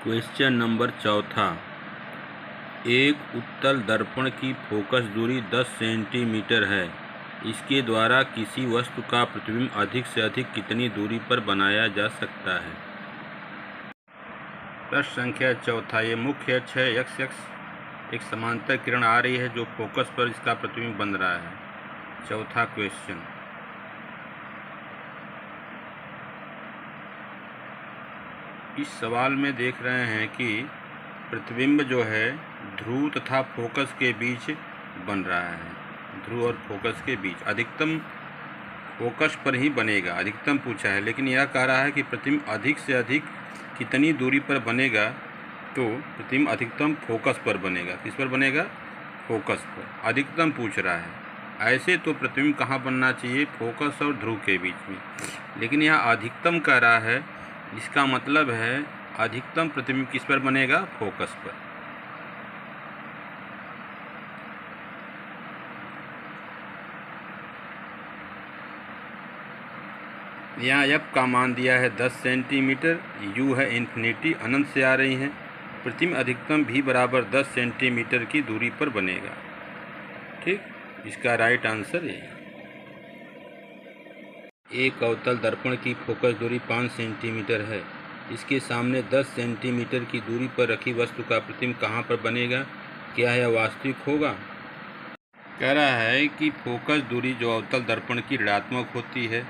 Question number 4। एक उत्तल दर्पण की फोकस दूरी 10 सेंटीमीटर है। इसके द्वारा किसी वस्तु का प्रतिबिंब अधिक से अधिक कितनी दूरी पर बनाया जा सकता है। प्रश्न संख्या 4। ये मुख्य अक्ष है x। एक समांतर किरण आ रही है जो फोकस पर इसका प्रतिबिंब बन रहा है। चौथा क्वेश्चन। इस सवाल में देख रहे हैं कि प्रतिबिंब जो है ध्रुव तथा फोकस के बीच बन रहा है। ध्रुव और फोकस के बीच अधिकतम फोकस पर ही बनेगा, अधिकतम पूछा है। लेकिन यह कह रहा है कि प्रतिबिंब अधिक से अधिक कितनी दूरी पर बनेगा, तो प्रतिबिंब अधिकतम फोकस पर बनेगा। किस पर बनेगा? फोकस पर। अधिकतम पूछ रहा है। ऐसे तो प्रतिबिंब कहाँ बनना चाहिए? फोकस और ध्रुव के बीच में। लेकिन यह अधिकतम कह रहा है, इसका मतलब है अधिकतम प्रतिबिंब किस पर बनेगा? फोकस पर। यहाँ एफ का मान दिया है 10 सेंटीमीटर, यू है इन्फिनिटी, अनंत से आ रही है। प्रतिबिंब अधिकतम भी बराबर 10 सेंटीमीटर की दूरी पर बनेगा। ठीक, इसका राइट आंसर है। एक अवतल दर्पण की फोकस दूरी 5 सेंटीमीटर है। इसके सामने 10 सेंटीमीटर की दूरी पर रखी वस्तु का प्रतिबिंब कहाँ पर बनेगा? क्या यह वास्तविक होगा? कह रहा है कि फोकस दूरी जो अवतल दर्पण की ऋणात्मक होती है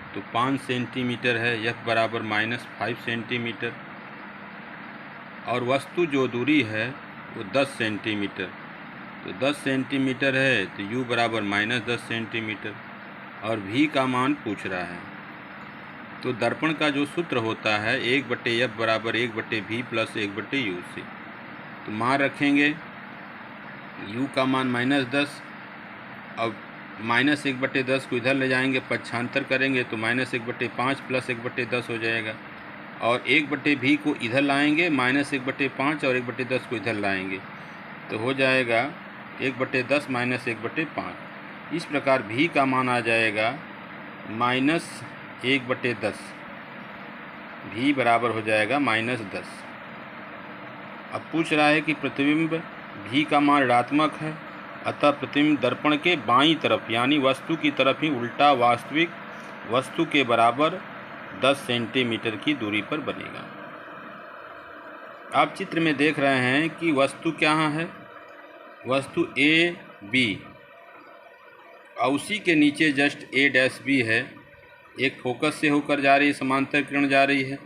तो 5 सेंटीमीटर है, एफ बराबर -5 सेंटीमीटर। और वस्तु जो दूरी है वो 10 सेंटीमीटर, तो 10 सेंटीमीटर है तो यू बराबर -10 सेंटीमीटर। और भी का मान पूछ रहा है। तो दर्पण का जो सूत्र होता है 1/f बराबर 1/v प्लस 1/u से। तो मान रखेंगे u का मान -10, अब -1/10 को इधर ले जाएंगे, पक्षांतर करेंगे तो -1/5 प्लस 1/10 हो जाएगा। और 1/v को इधर लाएंगे, -1/5 और 1/10 को इधर लाएंगे तो हो जाएगा 1/10 -1/5। इस प्रकार भी का मान आ जाएगा -1/10। भी बराबर हो जाएगा -10। अब पूछ रहा है कि प्रतिबिंब भी का मान ऋणात्मक है, अतः प्रतिबिंब दर्पण के बाईं तरफ यानी वस्तु की तरफ ही उल्टा वास्तविक वस्तु के बराबर 10 सेंटीमीटर की दूरी पर बनेगा। आप चित्र में देख रहे हैं कि वस्तु क्या है? वस्तु ए बी, और उसी के नीचे जस्ट A' भी है। एक फोकस से होकर जा रही है, समांतर किरण जा रही है।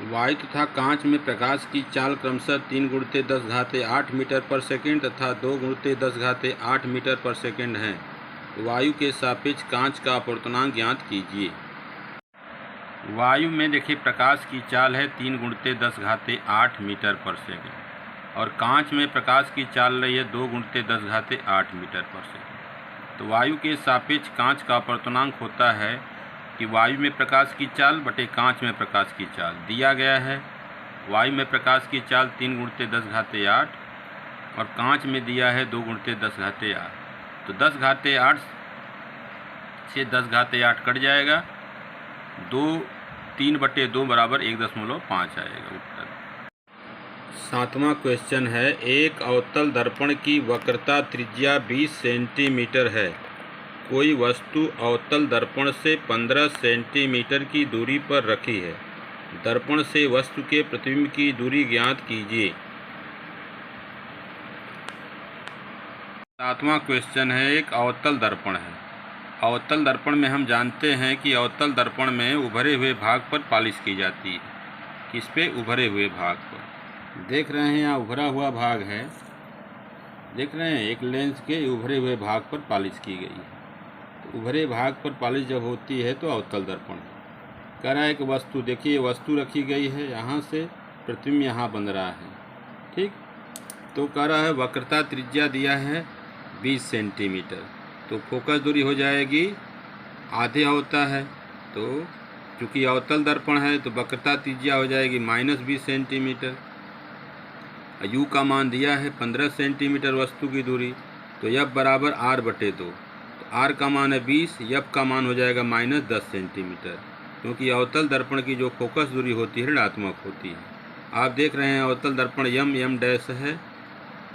वायु तथा कांच में प्रकाश की चाल क्रमशः 3×10⁸ मीटर पर सेकेंड तथा 2×10⁸ मीटर पर सेकेंड है। वायु के सापेक्ष कांच का अपवर्तनांक ज्ञात कीजिए। वायु में देखिए प्रकाश की चाल है 3×10⁸ मीटर पर सेकेंड, और कांच में प्रकाश की चाल रही है 2×10⁸ मीटर पर सेकेंड। तो वायु के सापेक्ष कांच का अपवर्तनांक होता है कि वायु में प्रकाश की चाल बटे कांच में प्रकाश की चाल दिया गया है। वायु में प्रकाश की चाल 3×10⁸ और कांच में दिया है 2×10⁸। तो 10⁸ से 10⁸ कट जाएगा, 3/2 बराबर 1.5 आएगा उत्तर। 7वां क्वेश्चन है, एक अवतल दर्पण की वक्रता त्रिज्या 20 सेंटीमीटर है। कोई वस्तु अवतल दर्पण से 15 सेंटीमीटर की दूरी पर रखी है। दर्पण से वस्तु के प्रतिबिंब की दूरी ज्ञात कीजिए। 7वां क्वेश्चन है, एक अवतल दर्पण है। अवतल दर्पण में हम जानते हैं कि अवतल दर्पण में उभरे हुए भाग पर पॉलिश की जाती है। किस पे? उभरे हुए भाग पर। देख रहे हैं यहाँ उभरा हुआ भाग है, देख रहे हैं, एक लेंस के उभरे हुए भाग पर पॉलिश की गई है। तो उभरे भाग पर पॉलिश जब होती है तो अवतल दर्पण है। कह रहा है कि वस्तु देखिए, वस्तु रखी गई है, यहाँ से प्रतिबिंब यहाँ बन रहा है। ठीक, तो कह रहा है वक्रता त्रिज्या दिया है 20 सेंटीमीटर, तो फोकस दूरी हो जाएगी आधे होता है। तो चूँकि अवतल दर्पण है तो वक्रता त्रिज्या हो जाएगी -20 सेंटीमीटर। यू का मान दिया है 15 सेंटीमीटर वस्तु की दूरी, तो F बराबर R/2। तो आर का मान है 20, एफ का मान हो जाएगा -10 सेंटीमीटर, क्योंकि अवतल दर्पण की जो फोकस दूरी होती है ऋणात्मक होती है। आप देख रहे हैं अवतल दर्पण m डैश है,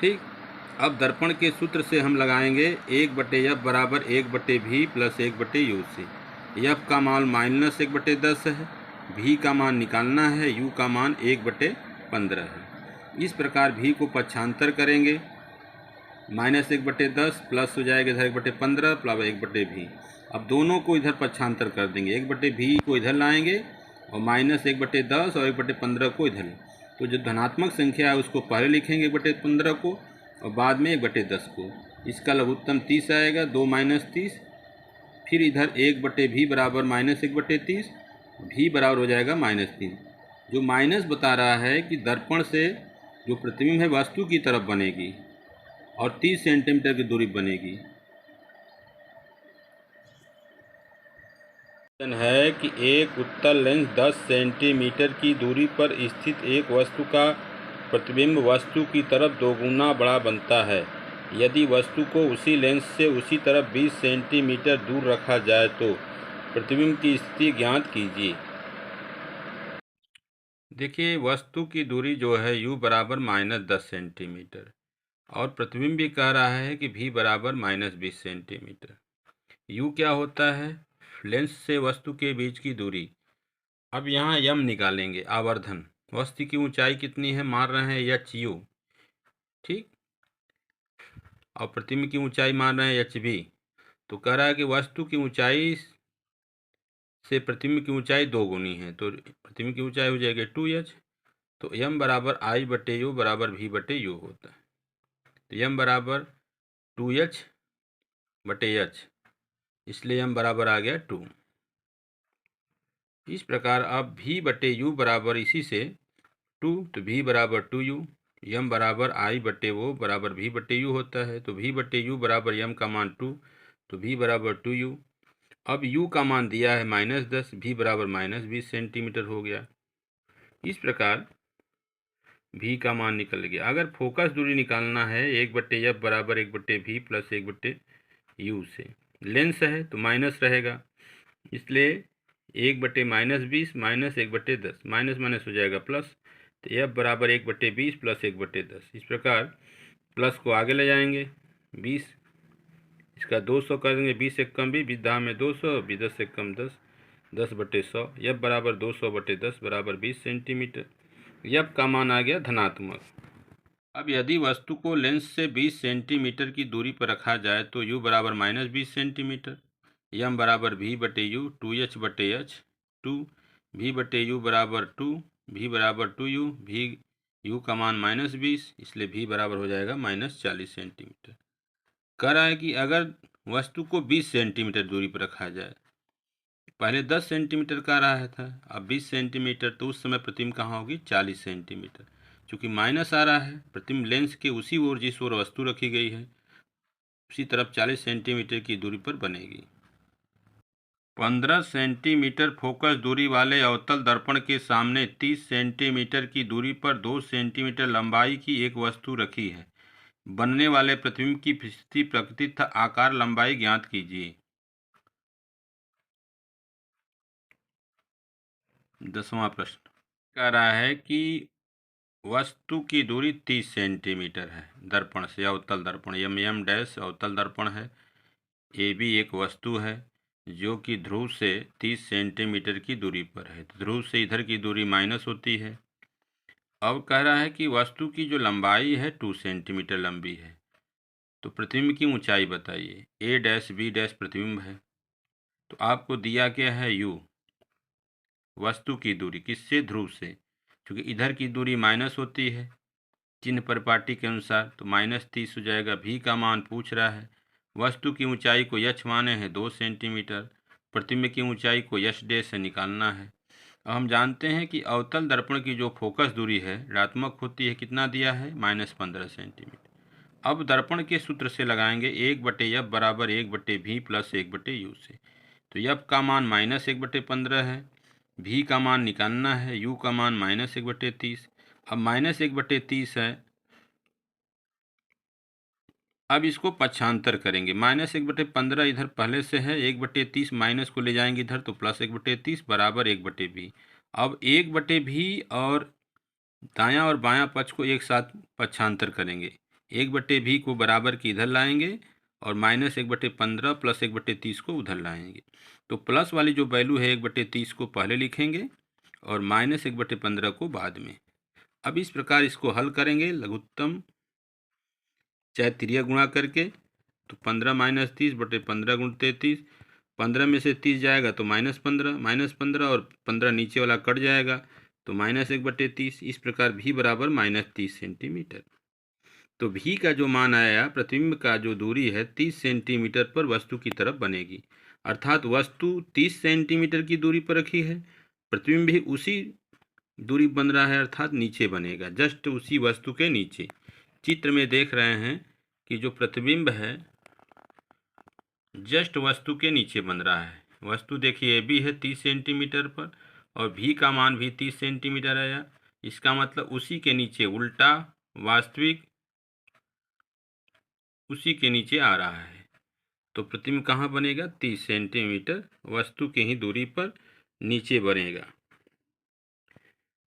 ठीक। अब दर्पण के सूत्र से हम लगाएंगे 1/f बराबर 1/v प्लस 1/u से। f का मान -1/10 है, v का मान निकालना है, u का मान 1/15 है। इस प्रकार v को पक्षांतर करेंगे, -1/10 प्लस हो जाएगा इधर 1/15 प्लस 1/v। अब दोनों को इधर पक्षांतर कर देंगे, 1/v को इधर लाएंगे और -1/10 और 1/15 को इधर। तो जो धनात्मक संख्या है उसको पहले लिखेंगे 1/15 को और बाद में 1/10 को। इसका लघुत्तम 30 आएगा, 2 - 30, फिर इधर 1/v बराबर -1/30, v बराबर हो जाएगा -3। जो माइनस बता रहा है कि दर्पण से जो प्रतिबिंब है वस्तु की तरफ बनेगी और 30 सेंटीमीटर की दूरी बनेगी। है कि एक उत्तल लेंस 10 सेंटीमीटर की दूरी पर स्थित एक वस्तु का प्रतिबिंब वस्तु की तरफ दोगुना बड़ा बनता है। यदि वस्तु को उसी लेंस से उसी तरफ 20 सेंटीमीटर दूर रखा जाए तो प्रतिबिंब की स्थिति ज्ञात कीजिए। देखिए वस्तु की दूरी जो है u बराबर -10 सेंटीमीटर और प्रतिबिंब भी कह रहा है कि v बराबर -20 सेंटीमीटर। u क्या होता है? लेंस से वस्तु के बीच की दूरी। अब यहाँ m निकालेंगे, आवर्धन। वस्तु की ऊंचाई कितनी है मान रहे हैं hU, ठीक, और प्रतिबिंब की ऊंचाई मान रहे हैं hv। तो कह रहा है कि वस्तु की ऊंचाई से प्रतिबिंब की ऊंचाई 2 गुनी है, तो प्रतिबिंब की ऊंचाई हो जाएगी 2h। तो m बराबर I/u बराबर v/u होता है। तो m बराबर 2h/h, इसलिए m बराबर आ गया 2। इस प्रकार अब v/u बराबर इसी से 2, तो v बराबर 2u, m बराबर I/o बराबर v/u होता है। तो v/u बराबर m का मान 2, तो v बराबर 2u। अब u का मान दिया है -10, v बराबर -20 सेंटीमीटर हो गया। इस प्रकार v का मान निकल गया। अगर फोकस दूरी निकालना है 1/f बराबर 1/v प्लस 1/u से, लेंस है तो माइनस रहेगा, इसलिए 1/-20 माइनस 1/10, माइनस माइनस हो जाएगा प्लस, तो f बराबर 1/20 प्लस 1/10। इस प्रकार प्लस को आगे ले जाएंगे, 20 इसका 200 कर देंगे, 20 से कम भी 20 में 200, 10 से कम 10, 10/100। f बराबर 200/10 बराबर 20 सेंटीमीटर। f का मान आ गया धनात्मक। अब यदि वस्तु को लेंस से 20 सेंटीमीटर की दूरी पर रखा जाए तो u बराबर -20 सेंटीमीटर, m बराबर v/u 2h/h 2, v/u बराबर 2, v बराबर 2u, v u का मान -20, इसलिए v बराबर हो जाएगा -40 सेंटीमीटर। कह रहा है कि अगर वस्तु को 20 सेंटीमीटर दूरी पर रखा जाए, पहले 10 सेंटीमीटर का रहा था, अब 20 सेंटीमीटर, तो उस समय प्रतिबिंब कहाँ होगी 40 सेंटीमीटर। चूँकि माइनस आ रहा है, प्रतिबिंब लेंस के उसी ओर जिस ओर वस्तु रखी गई है उसी तरफ 40 सेंटीमीटर की दूरी पर बनेगी। 15 सेंटीमीटर फोकस दूरी वाले अवतल दर्पण के सामने 30 सेंटीमीटर की दूरी पर 2 सेंटीमीटर लंबाई की एक वस्तु रखी है। बनने वाले प्रतिबिंब की स्थिति, प्रकृति तथा आकार लंबाई ज्ञात कीजिए। 10वां प्रश्न कह रहा है कि वस्तु की दूरी 30 सेंटीमीटर है दर्पण से, अवतल दर्पण m डैश अवतल दर्पण है। AB एक वस्तु है जो कि ध्रुव से 30 सेंटीमीटर की दूरी पर है, तो ध्रुव से इधर की दूरी माइनस होती है। अब कह रहा है कि वस्तु की जो लंबाई है 2 सेंटीमीटर लंबी है, तो प्रतिबिंब की ऊंचाई बताइए। A डैश B डैश प्रतिबिंब है, तो आपको दिया क्या है u, वस्तु की दूरी किससे, ध्रुव से, क्योंकि इधर की दूरी माइनस होती है चिन्ह परिपाटी के अनुसार, तो -30 हो जाएगा। v का मान पूछ रहा है, वस्तु की ऊंचाई को h माने हैं 2 सेंटीमीटर, प्रतिबिंब की ऊंचाई को h डैश से निकालना है। अब हम जानते हैं कि अवतल दर्पण की जो फोकस दूरी है ऋणात्मक होती है, कितना दिया है -15 सेंटीमीटर। अब दर्पण के सूत्र से लगाएंगे 1/f बराबर 1/v प्लस 1/u से, तो f का मान -1/15 है, v का मान निकालना है, u का मान -1/30। अब -1/30 है, अब इसको पक्षांतर करेंगे। -1/15 इधर पहले से है, 1/30 माइनस को ले जाएंगे इधर तो +1/30 बराबर 1/v। अब 1/v और दायां और बायां पक्ष को एक साथ पक्षांतर करेंगे। 1/v को बराबर की इधर लाएंगे और -1/15 प्लस 1/30 को उधर लाएंगे। तो प्लस वाली जो वैल्यू है 1/30 को पहले लिखेंगे और -1/15 को बाद में। अब इस प्रकार इसको हल करेंगे लघुत्तम चाहे त्रिया गुणा करके। तो 15 - 30/15 × 33, 15 में से 30 जाएगा तो -15 और 15 नीचे वाला कट जाएगा तो -1/30। इस प्रकार भी बराबर -30 सेंटीमीटर। तो भी का जो मान आया, प्रतिबिंब का जो दूरी है 30 सेंटीमीटर पर वस्तु की तरफ बनेगी। अर्थात वस्तु 30 सेंटीमीटर की दूरी पर रखी है, प्रतिबिंब भी उसी दूरी बन रहा है अर्थात नीचे बनेगा, जस्ट उसी वस्तु के नीचे। चित्र में देख रहे हैं कि जो प्रतिबिंब है जस्ट वस्तु के नीचे बन रहा है। वस्तु देखिए भी है 30 सेंटीमीटर पर और भी का मान भी 30 सेंटीमीटर आया। इसका मतलब उसी के नीचे उल्टा वास्तविक उसी के नीचे आ रहा है। तो प्रतिबिंब कहाँ बनेगा? 30 सेंटीमीटर वस्तु के ही दूरी पर नीचे बनेगा।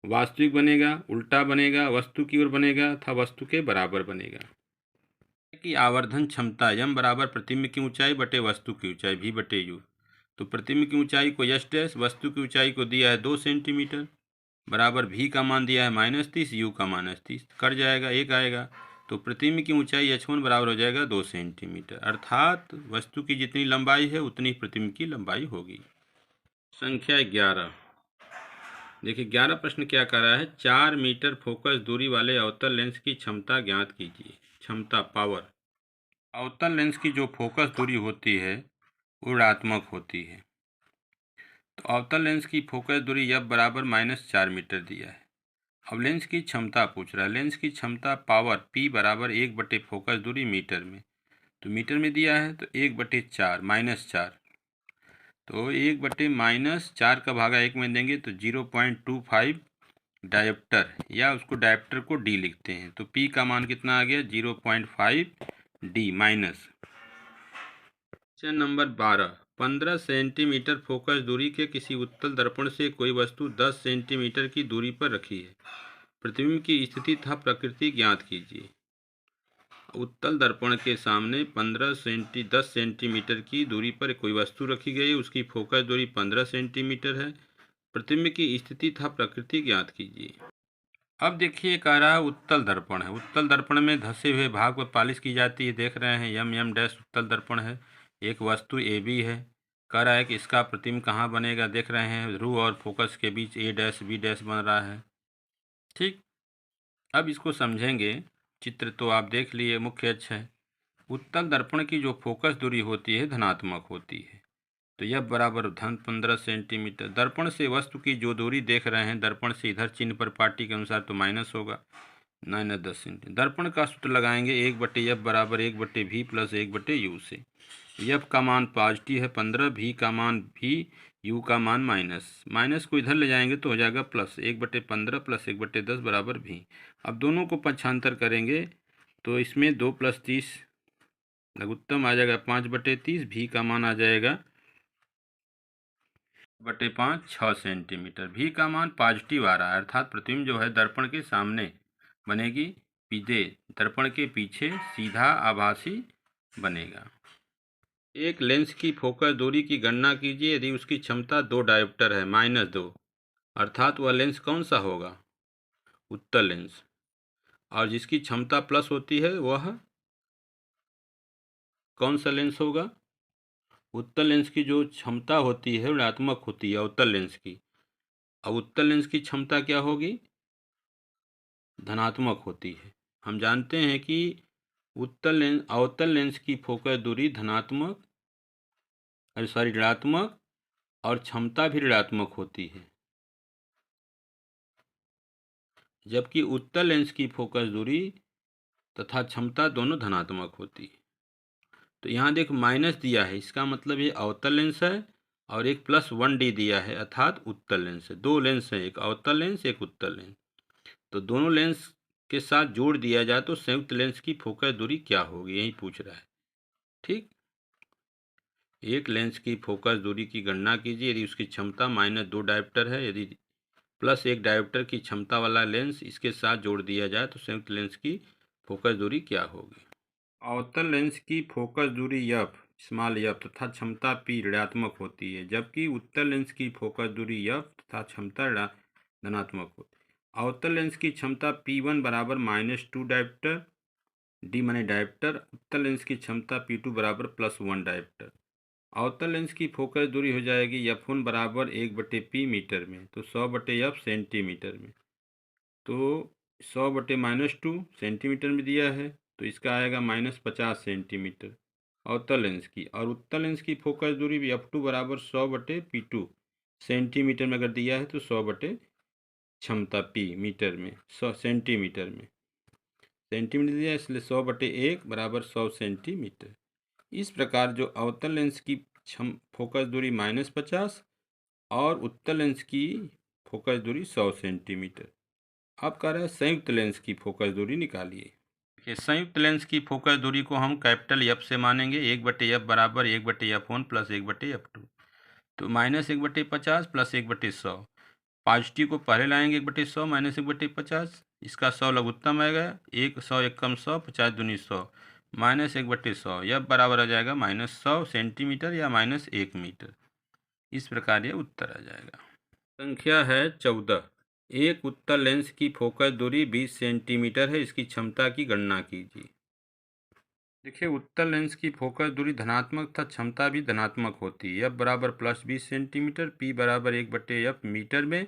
वास्तविक बनेगा, उल्टा बनेगा, वस्तु की ओर बनेगा तथा वस्तु के बराबर बनेगा। कि आवर्धन क्षमता यम बराबर प्रतिबिंब की ऊंचाई बटे वस्तु की ऊंचाई v बटे u। तो प्रतिबिंब की ऊंचाई को यश डैश, वस्तु की ऊंचाई को दिया है 2 सेंटीमीटर, बराबर v का मान दिया है -30, u का -30, कट जाएगा 1 आएगा। तो प्रतिबिंब की ऊंचाई h1 बराबर हो जाएगा 2 सेंटीमीटर। अर्थात वस्तु की जितनी लंबाई है उतनी प्रतिबिंब की लंबाई होगी। संख्या 11। देखिए 11 प्रश्न क्या कर रहा है, 4 मीटर फोकस दूरी वाले अवतल लेंस की क्षमता ज्ञात कीजिए। क्षमता पावर। अवतल लेंस की जो फोकस दूरी होती है वो ऋणात्मक होती है। तो अवतल लेंस की फोकस दूरी f बराबर -4 मीटर दिया है। अब लेंस की क्षमता पूछ रहा है। लेंस की क्षमता पावर p बराबर 1 बटे फोकस दूरी मीटर में। तो मीटर में दिया है तो 1/4 -4, तो 1/-4 का भागा 1 में देंगे तो 0.25 डायोप्टर, या उसको डायोप्टर को d लिखते हैं। तो p का मान कितना आ गया? 0.5 d minus. Question number 12। 15 centimetre focus दूरी के किसी उत्तल दर्पण से कोई वस्तु 10 सेंटीमीटर की दूरी पर रखी है। प्रतिबिंब की स्थिति तथा प्रकृति ज्ञात कीजिए। उत्तल दर्पण के सामने 10 सेंटीमीटर की दूरी पर कोई वस्तु रखी गई है, उसकी फोकस दूरी 15 सेंटीमीटर है। प्रतिबिंब की स्थिति तथा प्रकृति ज्ञात कीजिए। अब देखिए कह रहा है उत्तल दर्पण है। उत्तल दर्पण में धसे हुए भाग पर पालिश की जाती है। देख रहे हैं m डैश उत्तल दर्पण है। एक वस्तु AB है। कह रहा है कि इसका प्रतिबिंब कहाँ बनेगा। देख रहे हैं ध्रुव और फोकस के बीच A डैश B डैश बन रहा है। ठीक, अब इसको समझेंगे। चित्र तो आप देख लिए, मुख्य अक्ष है। उत्तल दर्पण की जो फोकस दूरी होती है धनात्मक होती है। तो यह बराबर धन 15 सेंटीमीटर। दर्पण से वस्तु की जो दूरी देख रहे हैं, दर्पण से इधर चिन्ह पर पाटी के अनुसार तो माइनस होगा, -10 सेंटीमीटर। दर्पण का सूत्र लगाएंगे 1/f बराबर 1/v प्लस 1/u से। f का मान पॉजिटिव है 15, v का मान भी, u का मान माइनस को इधर ले जाएंगे तो हो जाएगा प्लस 1/15 प्लस 1/10 बराबर v। अब दोनों को पक्षांतर करेंगे तो इसमें 2 + 30 लघुत्तम आ जाएगा 5/30, v का मान आ जाएगा 5 6 सेंटीमीटर। भी का मान पॉजिटिव आ रहा है अर्थात प्रतिबिंब जो है दर्पण के सामने बनेगी, पीछे दर्पण के पीछे सीधा आभासी बनेगा। एक लेंस की फोकस दूरी की गणना कीजिए यदि उसकी क्षमता 2 डायोप्टर है -2, अर्थात वह लेंस कौन सा होगा? उत्तल लेंस। और जिसकी क्षमता प्लस होती है वह कौन सा लेंस होगा? उत्तल लेंस की जो क्षमता होती है ऋणात्मक होती है अवतल लेंस की। अब उत्तल लेंस की क्षमता क्या होगी? धनात्मक होती है। हम जानते हैं कि अवतल लेंस की फोकस दूरी ऋणात्मक और क्षमता भी ऋणात्मक होती है, जबकि उत्तल लेंस की फोकस दूरी तथा क्षमता दोनों धनात्मक होती है। तो यहाँ देख माइनस दिया है, इसका मतलब ये अवतल लेंस है और एक +1d दिया है अर्थात उत्तल लेंस है। 2 लेंस है, एक अवतल लेंस एक उत्तल लेंस। तो दोनों लेंस के साथ जोड़ दिया जाए तो संयुक्त लेंस की फोकस दूरी क्या होगी, यही पूछ रहा है। ठीक, एक लेंस की फोकस दूरी की गणना कीजिए यदि उसकी क्षमता -2 डायोप्टर है, यदि +1 डायोप्टर की क्षमता वाला लेंस इसके साथ जोड़ दिया जाए तो संयुक्त लेंस की फोकस दूरी क्या होगी। अवतल लेंस की फोकस दूरी f स्मॉल f तथा क्षमता p ऋणात्मक होती है, जबकि उत्तल लेंस की फोकस दूरी f तथा क्षमता धनात्मक होती है। अवतल लेंस की क्षमता p1 बराबर -2 डायोप्टर, d माने डायोप्टर। उत्तल लेंस की क्षमता p2 बराबर +1 डायोप्टर। अवतल लेंस की फोकस दूरी हो जाएगी f1 बराबर 1/p मीटर में, तो 100/f सेंटीमीटर में। तो 100/-2 सेंटीमीटर में दिया है, तो इसका आएगा -50 सेंटीमीटर अवतल लेंस की। और उत्तल लेंस की फोकस दूरी भी f2 बराबर 100/p2 सेंटीमीटर में अगर दिया है तो 100 क्षमता p मीटर में 100 सेंटीमीटर में, सेंटीमीटर दिया है इसलिए 100/1 बराबर 100 सेंटीमीटर। इस प्रकार जो अवतल लेंस की फोकस दूरी -50 और उत्तल लेंस की फोकस दूरी 100 सेंटीमीटर। अब कह रहे हैं संयुक्त लेंस की फोकस दूरी निकालिए। देखिए, संयुक्त लेंस की फोकस दूरी को हम कैपिटल एफ से मानेंगे, 1/f बराबर 1/f1 प्लस 1/f2, तो -1/50 प्लस 1/100। पॉजिटिव को पहले लाएंगे 1/100 -1/50, इसका 100 लघुत्तम आएगा, 100 एकम 100 50 दूनी 100 -1/100, यह बराबर आ जाएगा -100 सेंटीमीटर या -1 मीटर। इस प्रकार यह उत्तर आ जाएगा। संख्या है 14। एक उत्तल लेंस की फोकस दूरी 20 सेंटीमीटर है, इसकी क्षमता की गणना कीजिए। देखिए, उत्तल लेंस की फोकस दूरी धनात्मक तथा क्षमता भी धनात्मक होती है। f बराबर +20 सेंटीमीटर, p बराबर 1/f मीटर में,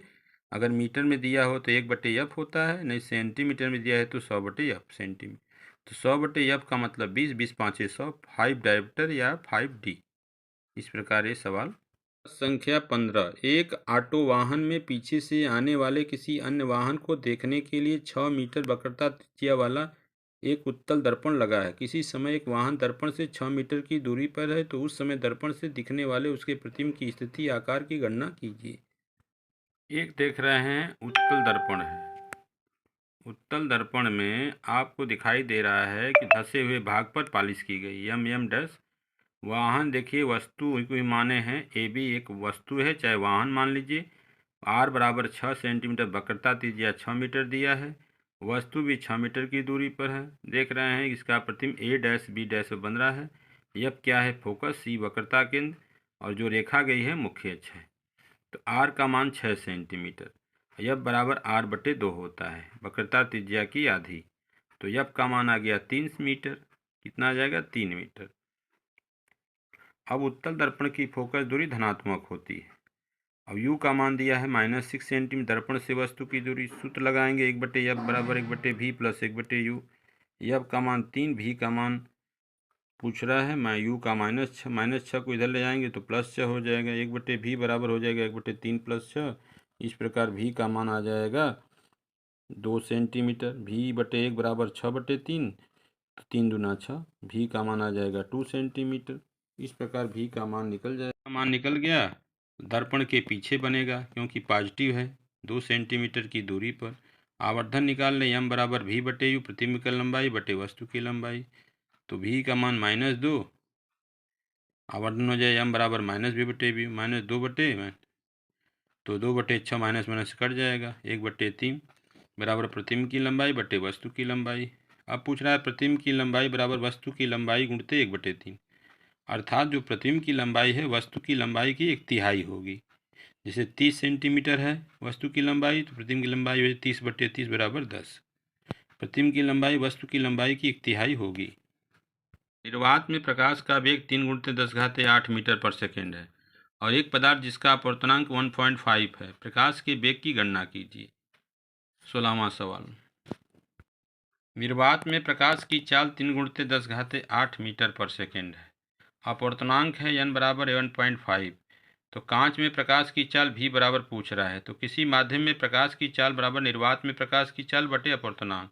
अगर मीटर में दिया हो तो 1/f होता है, नहीं सेंटीमीटर में दिया है तो 100/f सेंटीमीटर। तो 100/f का मतलब 20, 20 5 100, 5 डायोप्टर या 5d। इस प्रकार ये सवाल। संख्या 15। एक ऑटो वाहन में पीछे से आने वाले किसी अन्य वाहन को देखने के लिए 6 मीटर वक्रता त्रिज्या वाला एक उत्तल दर्पण लगा है। किसी समय एक वाहन दर्पण से 6 मीटर की दूरी पर है, तो उस समय दर्पण से दिखने वाले उसके प्रतिबिंब की स्थिति आकार की गणना कीजिए। एक देख रहे हैं उत्तल दर्पण है। उत्तल दर्पण में आपको दिखाई दे रहा है कि धसे हुए भाग पर पॉलिश की गई M डैश। वाहन देखिए, वस्तु कोई माने हैं, ए भी एक वस्तु है चाहे वाहन मान लीजिए। r बराबर 6 सेंटीमीटर वक्रता त्रिज्या 6 मीटर दिया है, वस्तु भी 6 मीटर की दूरी पर है। देख रहे हैं इसका प्रतिबिंब a डैश b डैश बन रहा है। यह क्या है, फोकस, c वक्रता केंद्र, और जो रेखा गई है मुख्य अक्ष है। तो r का मान 6 सेंटीमीटर, यह बराबर r/2 होता है, वक्रता त्रिज्या की आधी। तो यह का मान आ गया 3 मीटर। कितना आ जाएगा, 3 मीटर। अब उत्तल दर्पण की फोकस दूरी धनात्मक होती है। अब u का मान दिया है -6 सेंटीमीटर, दर्पण से वस्तु की दूरी। सूत्र लगाएंगे 1/f बराबर 1/v प्लस 1/u। f का मान 3, v का मान पूछ रहा है, मैं u का -6 को इधर ले जाएंगे तो +6 हो जाएगा। 1/v बराबर हो जाएगा 1/3 + 6। इस प्रकार v का मान आ जाएगा 2 सेंटीमीटर। v/1 बराबर 6/3, तो 3 दूना 6, v का मान आ जाएगा 2 सेंटीमीटर। इस प्रकार v का मान निकल जाएगा। मान निकल गया, दर्पण के पीछे बनेगा क्योंकि पॉजिटिव है, 2 सेंटीमीटर की दूरी पर। आवर्धन निकाल लें, m बराबर v/u, प्रतिबिंब की लंबाई बटे वस्तु की लंबाई। तो v का मान -2, आवर्धन हो जाए m बराबर -v/v, -2/, तो 2/6 माइनस कट जाएगा, 1/3 बराबर प्रतिबिंब की लंबाई बटे वस्तु की लंबाई। अब पूछ रहा है प्रतिबिंब की लंबाई बराबर वस्तु की लंबाई गुणते 1/3, अर्थात जो प्रतिबिंब की लंबाई है वस्तु की लंबाई की 1/3 होगी। जैसे 30 सेंटीमीटर है वस्तु की लंबाई, तो प्रतिबिंब की लंबाई 30/30 बराबर 10। प्रतिबिंब की लंबाई वस्तु की लंबाई की 1/3 होगी। निर्वात में प्रकाश का वेग 3 × 10⁸ मीटर पर सेकेंड है और एक पदार्थ जिसका अपवर्तनांक 1.5 है, प्रकाश के वेग की गणना कीजिए। 16वां सवाल। निर्वात में प्रकाश की चाल 3 × 10⁸ मीटर पर सेकेंड है, अपवर्तनांक है n बराबर 1.5। तो कांच में प्रकाश की चाल v बराबर पूछ रहा है, तो किसी माध्यम में प्रकाश की चाल बराबर निर्वात में प्रकाश की चाल बटे अपवर्तनांक।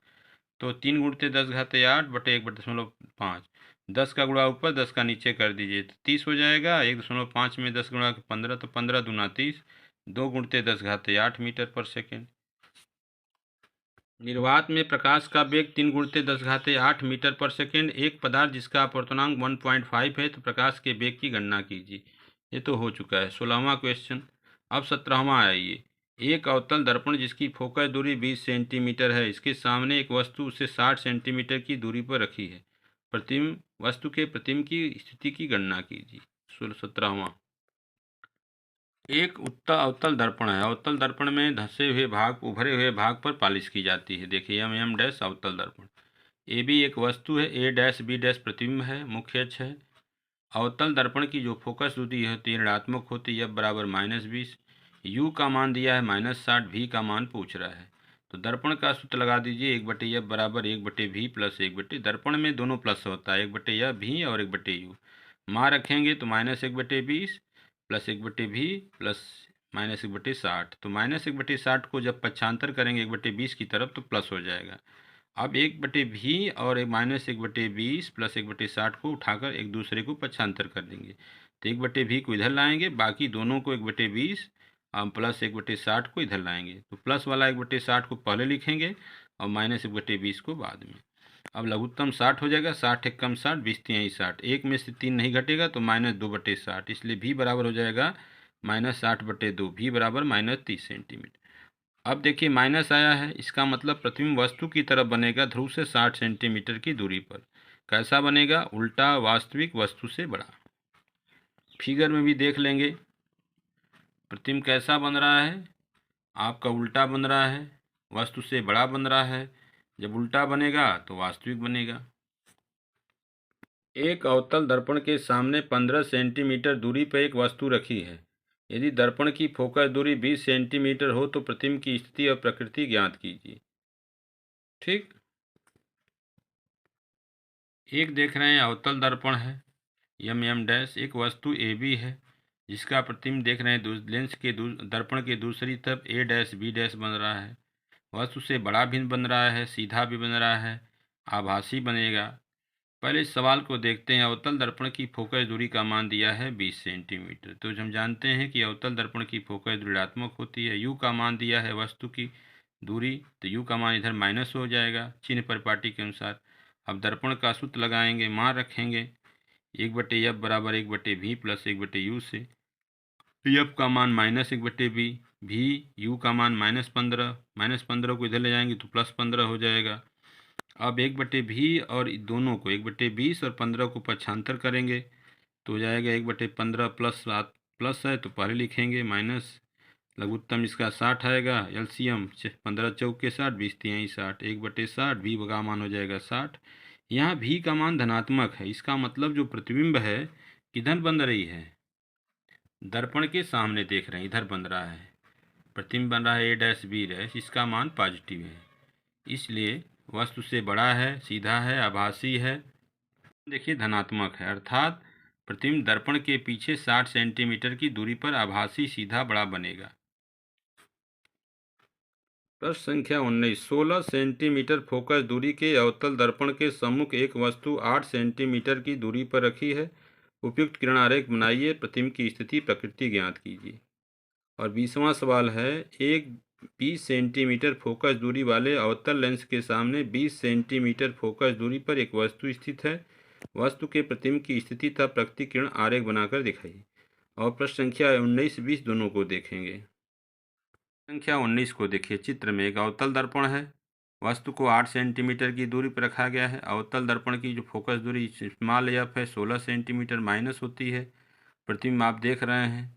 तो 3 × 10⁸ बटे 1/5, 10 का गुणा ऊपर 10 का नीचे कर दीजिए तो 30 हो जाएगा। 1.5 में 10 गुणा 15, तो 15 दूना 30, 2 × 10⁸ मीटर पर सेकेंड। निर्वात में प्रकाश का वेग 3 × 10⁸ मीटर पर सेकेंड। एक पदार्थ जिसका अपवर्तनांक 1.5 है, तो प्रकाश के वेग की गणना कीजिए। ये तो हो चुका है 16वां क्वेश्चन। अब 17वां आइए। एक अवतल दर्पण जिसकी फोकस दूरी 20 सेंटीमीटर है, इसके सामने एक वस्तु उससे 60 सेंटीमीटर की दूरी पर रखी है। प्रतिबिंब वस्तु के प्रतिबिंब की स्थिति की गणना कीजिए। 17वां। एक उत्तल अवतल दर्पण है। अवतल दर्पण में धंसे हुए भाग, उभरे हुए भाग पर पालिश की जाती है। देखिए एम डैश अवतल दर्पण। ए बी एक वस्तु है। ए डैश बी डैश प्रतिबिंब है, मुख्य अक्ष है। अवतल दर्पण की जो फोकस दूरी होती है ऋणात्मक होती है, बराबर -20। यू का मान दिया है -60, भी का मान पूछ रहा है। तो दर्पण का सूत्र लगा दीजिए, 1/f बराबर 1/v प्लस 1/, दर्पण में दोनों प्लस होता है, 1/f भी और 1/u। मान रखेंगे तो -1/20 प्लस 1/v प्लस -1/60। तो -1/60 को जब पक्षांतर करेंगे 1/20 की तरफ तो प्लस हो जाएगा। अब 1/v और -1/20 प्लस 1/60 को उठाकर एक दूसरे को पक्षांतर कर देंगे। तो 1/v को इधर लाएंगे, बाकी दोनों को 1/20 प्लस 1/60 को इधर लाएंगे। तो प्लस वाला 1/60 को पहले लिखेंगे और -1/20 को बाद में। अब लघुत्तम 60 हो जाएगा। 60 एक कम 60, 20 तिहाई 60। एक में से 3 नहीं घटेगा तो -2/60, इसलिए भी बराबर हो जाएगा -60/2। भी बराबर -30 सेंटीमीटर। अब देखिए माइनस आया है, इसका मतलब प्रतिबिंब वस्तु की तरफ बनेगा ध्रुव से 60 सेंटीमीटर की दूरी पर। कैसा बनेगा? उल्टा, वास्तविक वस्तु से बड़ा। फिगर में भी देख लेंगे प्रतिबिंब कैसा बन रहा है। आपका उल्टा बन रहा है, वस्तु से बड़ा बन रहा है। जब उल्टा बनेगा तो वास्तविक बनेगा। एक अवतल दर्पण के सामने 15 सेंटीमीटर दूरी पर एक वस्तु रखी है। यदि दर्पण की फोकस दूरी 20 सेंटीमीटर हो तो प्रतिबिंब की स्थिति और प्रकृति ज्ञात कीजिए। ठीक। एक देख रहे हैं अवतल दर्पण है, एम डैश। एक वस्तु ए बी है जिसका प्रतिबिंब देख रहे हैं लेंस के दर्पण के दूसरी तरफ ए डैश बी डैश बन रहा है। वस्तु से बड़ा भी बन रहा है, सीधा भी बन रहा है, आभासी बनेगा। पहले इस सवाल को देखते हैं। अवतल दर्पण की फोकस दूरी का मान दिया है 20 सेंटीमीटर। तो हम जानते हैं कि अवतल दर्पण की फोकस दूरी ऋणात्मक होती है। यू का मान दिया है वस्तु की दूरी, तो यू का मान इधर माइनस हो जाएगा चिन्ह परिपाटी के अनुसार। अब दर्पण का सूत्र लगाएंगे, मान रखेंगे 1/f बराबर 1/v प्लस 1/u से। f का मान -1/v, भी u का मान -15, -15 को इधर ले जाएंगे तो +15 हो जाएगा। अब 1/v और दोनों को 1/20 और 15 को पक्षांतर करेंगे तो हो जाएगा 1/15 प्लस 7 प्लस है तो पहले लिखेंगे माइनस, लघुत्तम इसका 60 आएगा। एलसीएम 15 चौके 60, 20 तिहाई 60, 1/60, भी का मान हो जाएगा 60। यहाँ भी का मान धनात्मक है, इसका मतलब जो प्रतिबिंब है किधर बन रही है? दर्पण के सामने देख रहे हैं, इधर बन रहा है। प्रतिबिंब बन रहा है ए डैश बी डैश, इसका मान पॉजिटिव है, इसलिए वस्तु से बड़ा है, सीधा है, आभासी है। देखिए धनात्मक है, अर्थात प्रतिबिंब दर्पण के पीछे 60 सेंटीमीटर की दूरी पर आभासी, सीधा, बड़ा बनेगा। प्रश्न संख्या 19। 16 सेंटीमीटर फोकस दूरी के अवतल दर्पण के सम्मुख एक वस्तु 8 सेंटीमीटर की दूरी पर रखी है। उपयुक्त किरण आरेख बनाइए, प्रतिबिंब की स्थिति प्रकृति ज्ञात कीजिए। और 20वां सवाल है, एक 20 सेंटीमीटर फोकस दूरी वाले अवतल लेंस के सामने 20 सेंटीमीटर फोकस दूरी पर एक वस्तु स्थित है। वस्तु के प्रतिबिंब की स्थिति तथा प्रकृति किरण आरेख बनाकर दिखाइए। और प्रश्न संख्या 19-20 दोनों को देखेंगे। संख्या 19 को देखिए। चित्र में एक अवतल दर्पण है, वस्तु को 8 सेंटीमीटर की दूरी पर रखा गया है। अवतल दर्पण की जो फोकस दूरी स्मॉल एफ है 16 सेंटीमीटर माइनस होती है। प्रतिबिंब आप देख रहे हैं।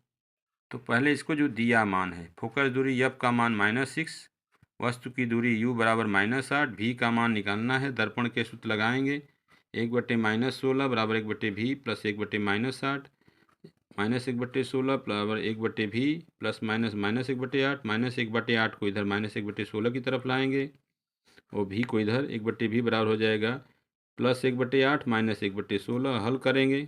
तो पहले इसको जो दिया मान है, फोकस दूरी एफ का मान -6, वस्तु की दूरी यू बराबर -8, भी का मान निकालना है। दर्पण के सूत्र लगाएंगे, 1/-16 बराबर 1/v प्लस 1/-8, -1/16 बराबर 1/v प्लस माइनस -1/8, -1/8 को इधर -1/16 की तरफ लाएंगे और भी को इधर 1/v बराबर हो जाएगा +1/8 -1/16। हल करेंगे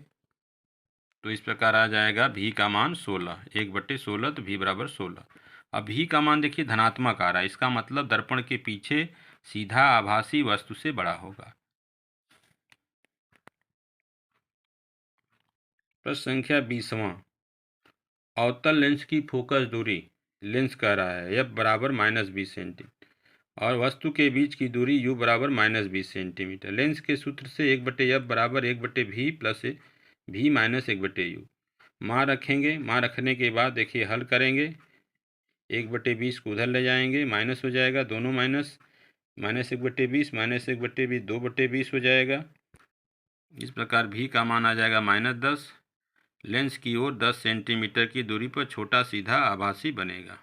तो इस प्रकार आ जाएगा भी का मान 16, 1/16, तो भी बराबर 16। अब भी का मान देखिए धनात्मक आ रहा है, इसका मतलब दर्पण के पीछे सीधा आभासी वस्तु से बड़ा होगा। प्रश्न संख्या 20वां। अवतल लेंस की फोकस दूरी, लेंस कह रहा है, f बराबर -20 सेंटीमीटर। और वस्तु के बीच की दूरी u बराबर -20 सेंटीमीटर। लेंस के सूत्र से 1/f बराबर 1/v plus v minus 1/u। मान रखेंगे, मान रखने के बाद देखिए हल करेंगे, 1/20 को उधर ले जाएंगे, माइनस हो जाएगा, दोनों माइनस, -1/20 -1/20 2/20 हो जाएगा। इस प्रकार v का मान आ जाएगा -10। लेंस की ओर 10 सेंटीमीटर की दूरी पर छोटा सीधा आभासी बनेगा।